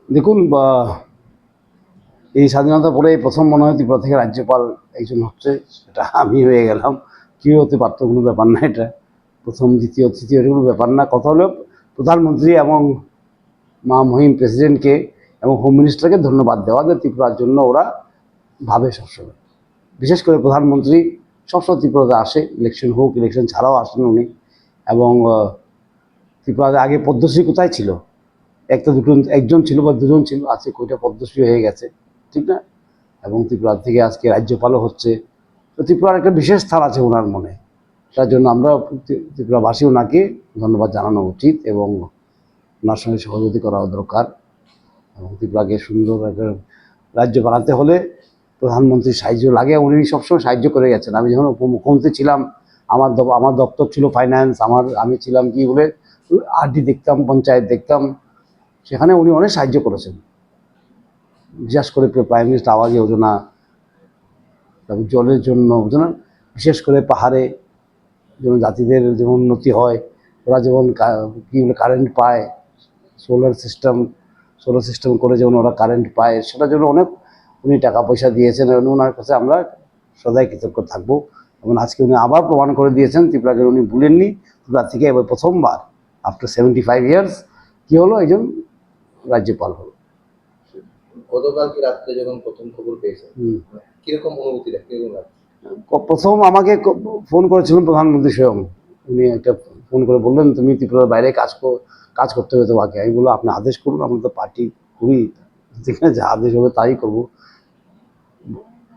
দেখুন, এই স্বাধীনতার পরে প্রথম মনে হয় ত্রিপুরা থেকে রাজ্যপাল একজন হচ্ছে, সেটা আমি হয়ে গেলাম। কী হতে পারতো, কোনো ব্যাপার না। এটা প্রথম, দ্বিতীয়, তৃতীয় কোনো ব্যাপার না। কথা হলো প্রধানমন্ত্রী এবং মহিম প্রেসিডেন্টকে এবং হোম মিনিস্টারকে ধন্যবাদ দেওয়া যে ত্রিপুরার জন্য ওরা ভাবে সবসময়। বিশেষ করে প্রধানমন্ত্রী সবসময় ত্রিপুরাতে আসে, ইলেকশন হোক, ইলেকশন ছাড়াও আসেন উনি। এবং ত্রিপুরাতে আগে পদ্মশ্রী কোথায় ছিল? একটা দুটো, একজন ছিল বা দুজন ছিল, আজকে কয়টা পদ্মশ্রী হয়ে গেছে, ঠিক না? এবং ত্রিপুরা থেকে আজকে রাজ্যপালও হচ্ছে। তো ত্রিপুরার একটা বিশেষ স্থান আছে ওনার মনে। তার জন্য আমরা ত্রিপুরাবাসী ওনাকে ধন্যবাদ জানানো উচিত এবং ওনার সঙ্গে সহযোগিতা করা দরকার। এবং ত্রিপুরাকে সুন্দর একটা রাজ্য বানাতে হলে প্রধানমন্ত্রীর সাহায্য লাগে। উনি সবসময় সাহায্য করে গেছেন। আমি যখন উপমুখ্যমন্ত্রী ছিলাম, আমার দপ্তর ছিল ফাইন্যান্স, আমি ছিলাম কি বলে আরডি দেখতাম, পঞ্চায়েত দেখতাম, সেখানে উনি অনেক সাহায্য করেছেন। বিশেষ করে প্রাইম মিনিস্টার আবাস যোজনা, তারপর জলের জন্য, বুঝলেন, বিশেষ করে পাহাড়ে যেমন জাতিদের যেমন উন্নতি হয়, ওরা যেমন কী বলে কারেন্ট পায়, সোলার সিস্টেম করে যেমন ওরা কারেন্ট পায়, সেটার জন্য অনেক উনি টাকা পয়সা দিয়েছেন এবং ওনার কাছে আমরা সদাই কৃতজ্ঞ থাকবো। এবং আজকে উনি আবার প্রমাণ করে দিয়েছেন ত্রিপুরাকে উনি ভুলেননি। ত্রিপুরা থেকে এবার প্রথমবার আফটার 75 ইয়ার্স কী হলো, একজন রাজ্যপাল হলো। গতকালকে রাত্রে যখন প্রথম খবর পেয়েছেন, কিরকম অনুভূতিটা, কিরকম লাগছে? প্রথম আমাকে ফোন করেছিলেন প্রধানমন্ত্রী স্বয়ং। উনি একটা ফোন করে বললেন, তুমি ত্রিপুরার বাইরে কাজ করতে হবে তোমাকে। আমি বললাম, আপনি আদেশ করুন, আমরা তো পার্টি করি, যেখানে যা আদেশ হবে তাই করবো।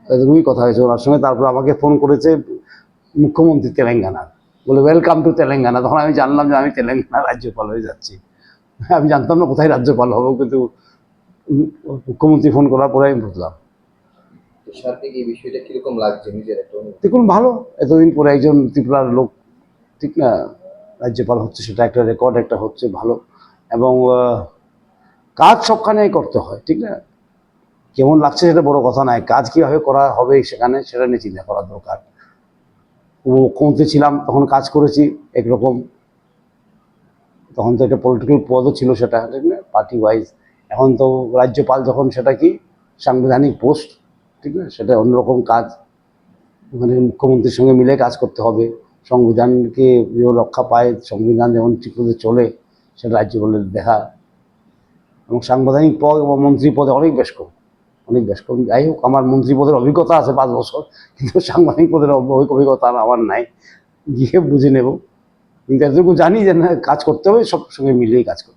এরকমই কথা হয়েছে ওনার সঙ্গে। তারপর আমাকে ফোন করেছে মুখ্যমন্ত্রী তেলেঙ্গানার, বলে ওয়েলকাম টু তেলেঙ্গানা। তখন আমি জানলাম যে আমি তেলেঙ্গানা রাজ্যপাল হয়ে যাচ্ছি। আমি জানতাম না কোথায় রাজ্যপাল হবো, কিন্তু মুখ্যমন্ত্রী ফোন করার পরে আমি বুঝলাম। সার্বিক এই বিষয়টা কিরকম লাগছে নিজের একটা অনুভূতি? দেখুন, ভালো, এতদিন পরে একজন ত্রিপুরার লোক, ঠিক না, রাজ্যপাল হচ্ছে, সেটা একটা রেকর্ড একটা হচ্ছে, ভালো। এবং কাজ সবখানেই করতে হয়, ঠিক না? কেমন লাগছে সেটা বড় কথা নয়, কাজ কীভাবে করা হবে সেখানে, সেটা নিয়ে চিন্তা করা দরকার। মুখ্যমন্ত্রী ছিলাম তখন কাজ করেছি একরকম, তখন তো একটা পলিটিক্যাল পদও ছিল সেটা, ঠিক না, পার্টি ওয়াইজ। এখন তো রাজ্যপাল যখন, সেটা কি সাংবিধানিক পোস্ট, ঠিক না, সেটা অন্যরকম কাজ। ওখানে মুখ্যমন্ত্রীর সঙ্গে মিলে কাজ করতে হবে, সংবিধানকে রক্ষা পায়, সংবিধান যেমন ঠিকমতো চলে, সেটা রাজ্যপালের দেখা। এবং সাংবিধানিক পদ এবং মন্ত্রী পদে অনেক বেশ কম। যাই হোক, আমার মন্ত্রী পদের অভিজ্ঞতা আছে 5 বছর, কিন্তু সাংবিধানিক পদের অভিজ্ঞতা আমার নাই, গিয়ে বুঝে নেব। কিন্তু এতটুকু জানি যে না, কাজ করতে হবে, সব সঙ্গে মিলিয়ে কাজ করতে হবে।